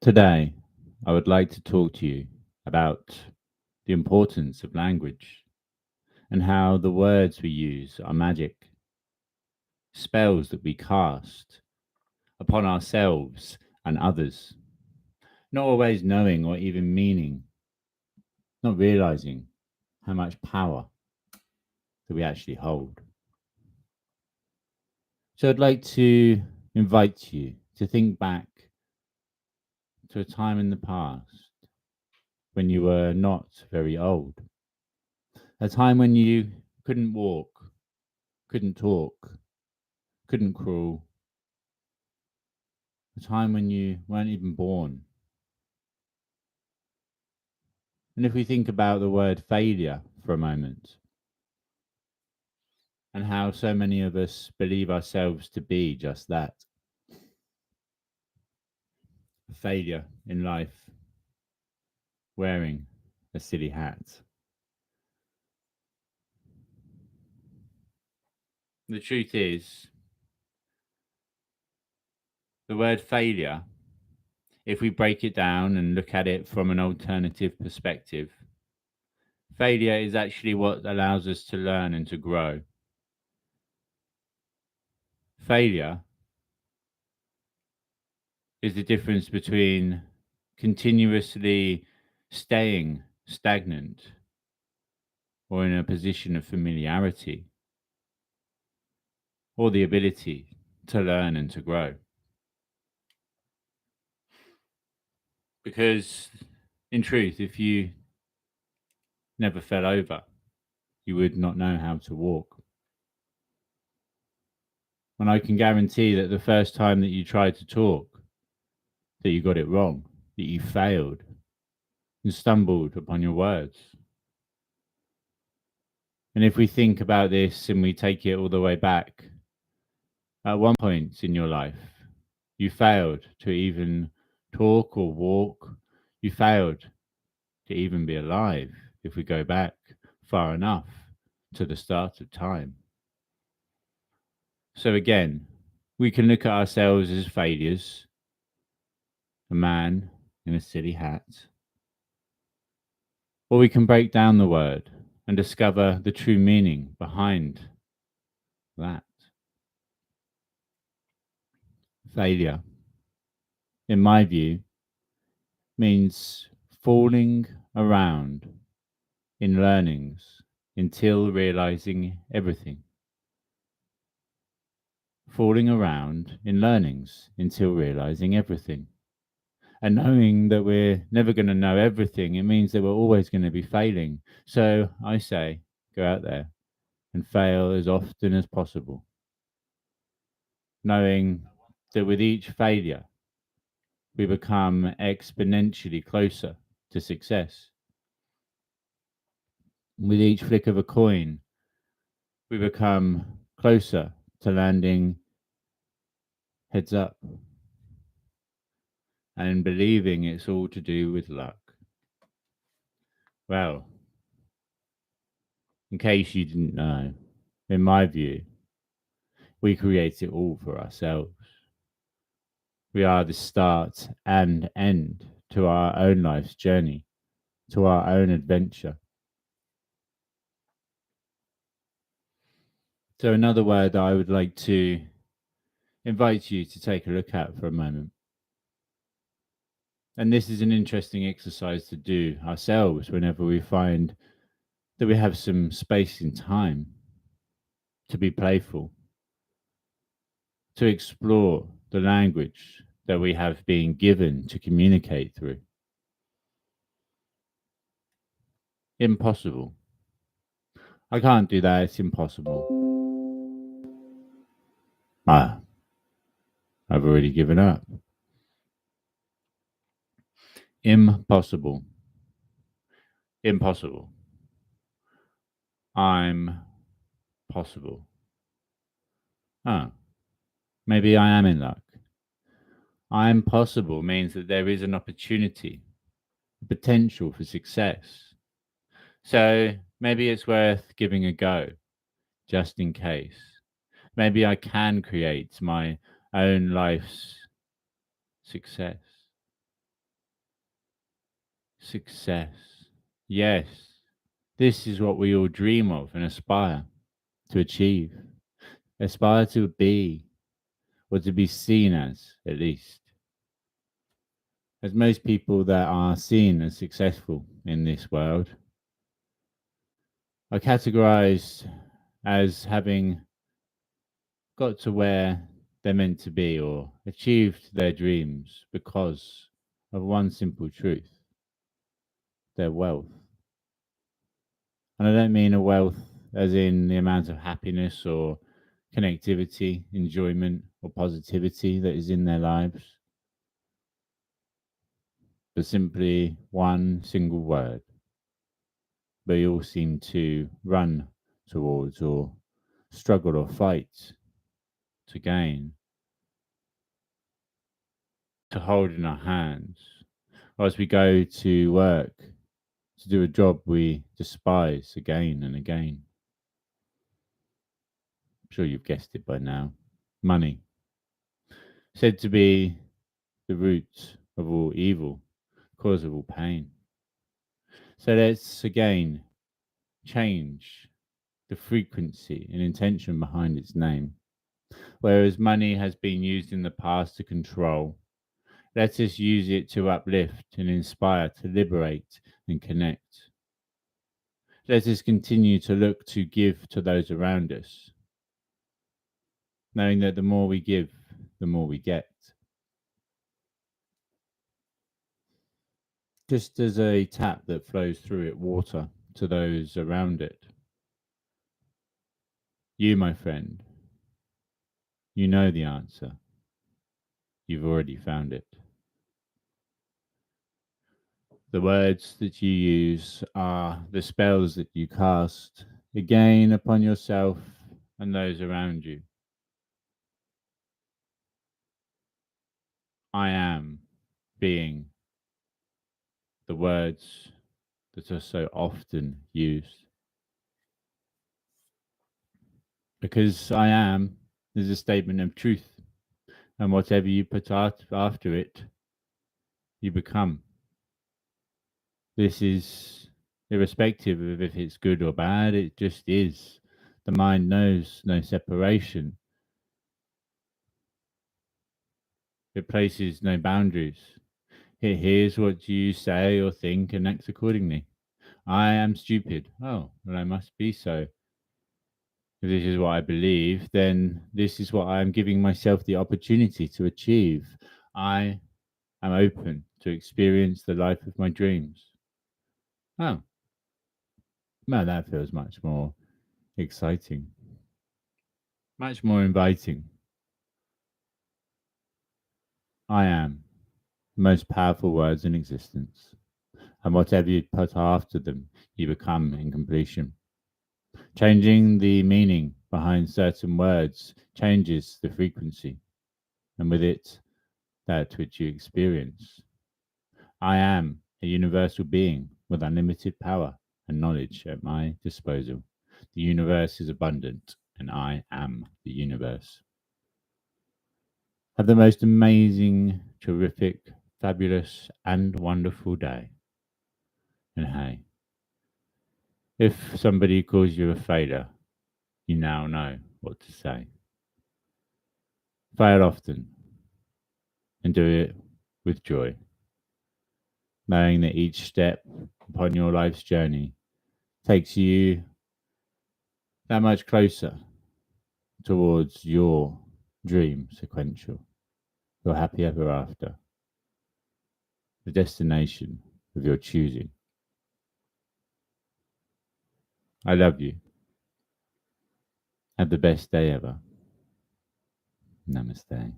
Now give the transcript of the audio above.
Today, I would like to talk to you about the importance of language and how the words we use are magic, spells that we cast upon ourselves and others, not always knowing or even meaning, not realizing how much power that we actually hold. So, I'd like to invite you to think back to a time in the past when you were not very old, a time when you couldn't walk, couldn't talk, couldn't crawl, a time when you weren't even born. And if we think about the word failure for a moment, and how so many of us believe ourselves to be just that, a failure in life, wearing a silly hat. The truth is, the word failure, if we break it down and look at it from an alternative perspective, failure is actually what allows us to learn and to grow. Failure is the difference between continuously staying stagnant or in a position of familiarity or the ability to learn and to grow. Because, in truth, if you never fell over, you would not know how to walk. And I can guarantee that the first time that you tried to talk, that you got it wrong, that you failed and stumbled upon your words. And if we think about this and we take it all the way back, at one point in your life, you failed to even talk or walk. You failed to even be alive if we go back far enough to the start of time. So again, we can look at ourselves as failures, a man in a silly hat, or we can break down the word and discover the true meaning behind that. Failure, in my view, means falling around in learnings until realizing everything. Falling around in learnings until realizing everything. And knowing that we're never going to know everything, it means that we're always going to be failing. So I say, go out there and fail as often as possible, knowing that with each failure, we become exponentially closer to success. With each flick of a coin, we become closer to landing heads up and believing it's all to do with luck. Well, in case you didn't know, in my view, we create it all for ourselves. We are the start and end to our own life's journey, to our own adventure. So, another word that I would like to invite you to take a look at for a moment. And this is an interesting exercise to do ourselves whenever we find that we have some space in time to be playful, to explore the language that we have been given to communicate through. Impossible. I can't do that, it's impossible. Ah, I've already given up. Impossible. Impossible. I'm possible. Ah, maybe I am in luck. I'm possible means that there is an opportunity, potential for success. So maybe it's worth giving a go, just in case. Maybe I can create my own life's success. success. Yes, this is what we all dream of and aspire to achieve, aspire to be, or to be seen as, at least. As most people that are seen as successful in this world are categorized as having got to where they're meant to be or achieved their dreams because of one simple truth: their wealth. And I don't mean a wealth as in the amount of happiness or connectivity, enjoyment, or positivity that is in their lives, but simply one single word they all seem to run towards or struggle or fight to gain, to hold in our hands, or as we go to work to do a job we despise again and again. I'm sure you've guessed it by now. Money, said to be the root of all evil, cause of all pain. So let's again change the frequency and intention behind its name. Whereas money has been used in the past to control, let us use it to uplift and inspire, to liberate and connect. Let us continue to look to give to those around us, knowing that the more we give, the more we get. Just as a tap that flows through it water to those around it. You, my friend, you know the answer. You've already found it. The words that you use are the spells that you cast again upon yourself and those around you. I am being the words that are so often used. Because I am is a statement of truth, and whatever you put out after it, you become. This is irrespective of if it's good or bad, it just is. The mind knows no separation, it places no boundaries. It hears what you say or think and acts accordingly. I am stupid. Oh, well, I must be so. If this is what I believe, then this is what I am giving myself the opportunity to achieve. I am open to experience the life of my dreams. Oh, well, that feels much more exciting, much more inviting. I am the most powerful words in existence, and whatever you put after them, you become in completion. Changing the meaning behind certain words changes the frequency, and with it, that which you experience. I am a universal being with unlimited power and knowledge at my disposal. The universe is abundant, and I am the universe. Have the most amazing, terrific, fabulous, and wonderful day. And hey, if somebody calls you a failure, you now know what to say. Fail often and do it with joy, knowing that each step upon your life's journey takes you that much closer towards your dream sequential, your happy ever after, the destination of your choosing. I love you. Have the best day ever. Namaste.